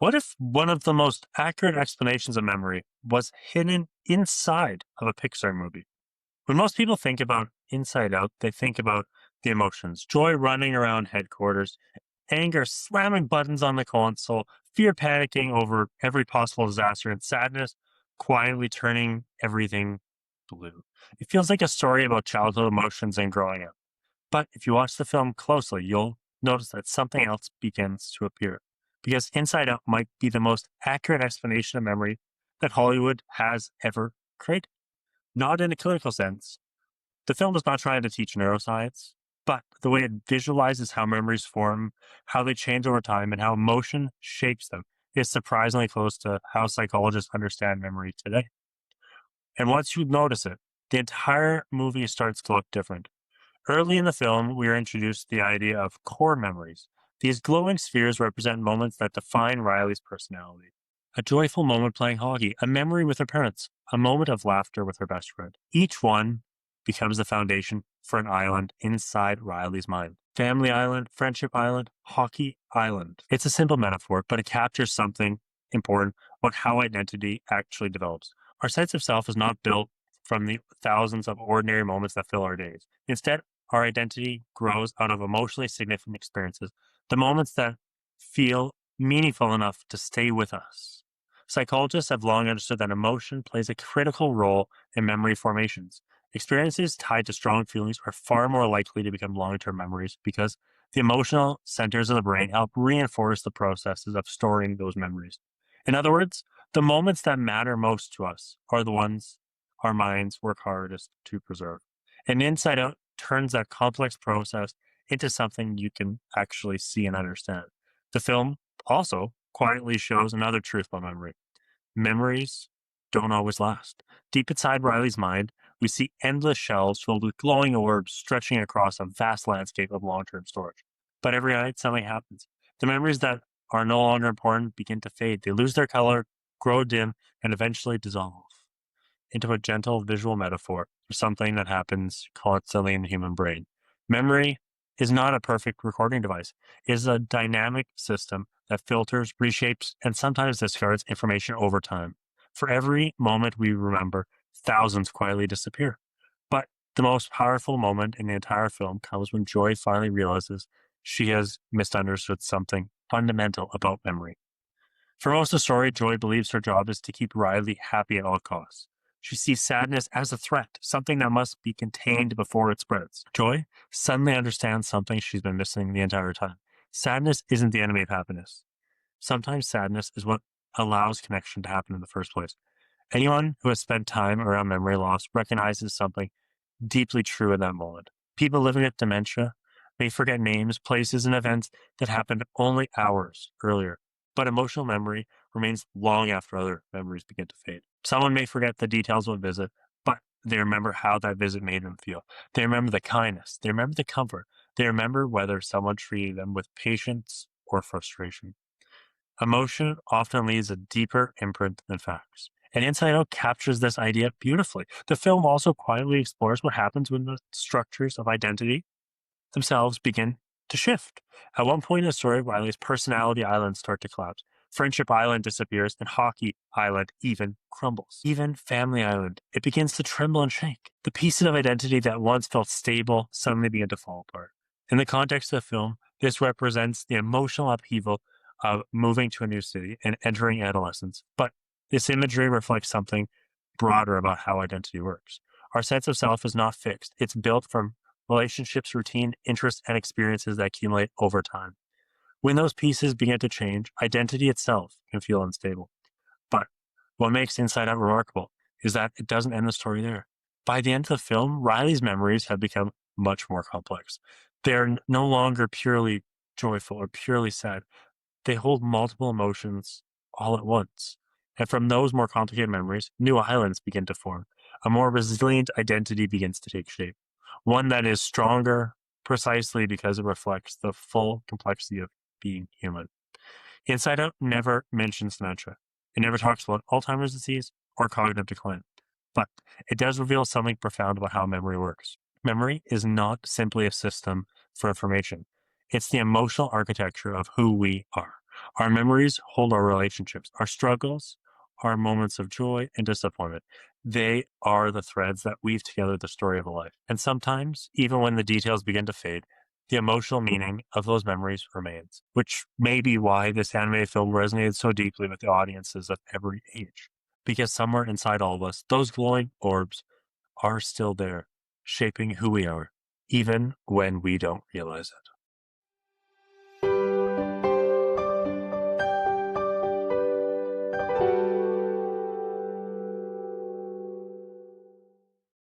What if one of the most accurate explanations of memory was hidden inside of a Pixar movie? When most people think about Inside Out, they think about the emotions joy running around headquarters, anger slamming buttons on the console, fear panicking over every possible disaster, and sadness quietly turning everything blue. It feels like a story about childhood emotions and growing up. But if you watch the film closely, you'll notice that something else begins to appear. Because Inside Out might be the most accurate explanation of memory that Hollywood has ever created. Not in a clinical sense. The film is not trying to teach neuroscience, but the way it visualizes how memories form, how they change over time, and how emotion shapes them is surprisingly close to how psychologists understand memory today. And once you notice it, the entire movie starts to look different. Early in the film, we are introduced to the idea of core memories. These glowing spheres represent moments that define Riley's personality. A joyful moment playing hockey, a memory with her parents, a moment of laughter with her best friend. Each one becomes the foundation for an island inside Riley's mind. Family Island, Friendship Island, Hockey Island. It's a simple metaphor, but it captures something important about how identity actually develops. Our sense of self is not built from the thousands of ordinary moments that fill our days. Instead, our identity grows out of emotionally significant experiences, the moments that feel meaningful enough to stay with us. Psychologists have long understood that emotion plays a critical role in memory formations. Experiences tied to strong feelings are far more likely to become long term memories because the emotional centers of the brain help reinforce the processes of storing those memories. In other words, the moments that matter most to us are the ones our minds work hardest to preserve. And Inside Out turns that complex process into something you can actually see and understand. The film also quietly shows another truth about memory. Memories don't always last. Deep inside Riley's mind, we see endless shelves filled with glowing orbs stretching across a vast landscape of long term storage. But every night, something happens. The memories that are no longer important begin to fade. They lose their color, grow dim, and eventually dissolve into a gentle visual metaphor for something that happens constantly in the human brain. Memory is not a perfect recording device. It is a dynamic system that filters, reshapes, and sometimes discards information over time. For every moment we remember, thousands quietly disappear. But the most powerful moment in the entire film comes when Joy finally realizes she has misunderstood something fundamental about memory. For most of the story, Joy believes her job is to keep Riley happy at all costs. She sees sadness as a threat, something that must be contained before it spreads. Joy suddenly understands something she's been missing the entire time. Sadness isn't the enemy of happiness. Sometimes sadness is what allows connection to happen in the first place. Anyone who has spent time around memory loss recognizes something deeply true in that moment. People living with dementia may forget names, places, and events that happened only hours earlier, but emotional memory remains long after other memories begin to fade. Someone may forget the details of a visit, but they remember how that visit made them feel. They remember the kindness, they remember the comfort, they remember whether someone treated them with patience or frustration. Emotion often leaves a deeper imprint than facts. And Inside Out captures this idea beautifully. The film also quietly explores what happens when the structures of identity themselves begin to shift. At one point in the story, Riley's personality islands start to collapse. Friendship Island disappears, and Hockey Island even crumbles. Even Family Island, it begins to tremble and shake. The pieces of identity that once felt stable suddenly begin to fall apart. In the context of the film, this represents the emotional upheaval of moving to a new city and entering adolescence. But this imagery reflects something broader about how identity works. Our sense of self is not fixed. It's built from relationships, routine, interests, and experiences that accumulate over time. When those pieces begin to change, identity itself can feel unstable. But what makes Inside Out remarkable is that it doesn't end the story there. By the end of the film, Riley's memories have become much more complex. They're no longer purely joyful or purely sad. They hold multiple emotions all at once. And from those more complicated memories, new islands begin to form. A more resilient identity begins to take shape. One that is stronger precisely because it reflects the full complexity of being human. Inside Out never mentions dementia. It never talks about Alzheimer's disease or cognitive decline. But it does reveal something profound about how memory works. Memory is not simply a system for information. It's the emotional architecture of who we are. Our memories hold our relationships, our struggles, our moments of joy and disappointment. They are the threads that weave together the story of a life. And sometimes, even when the details begin to fade, the emotional meaning of those memories remains, which may be why this animated film resonated so deeply with the audiences of every age. Because somewhere inside all of us, those glowing orbs are still there, shaping who we are, even when we don't realize it.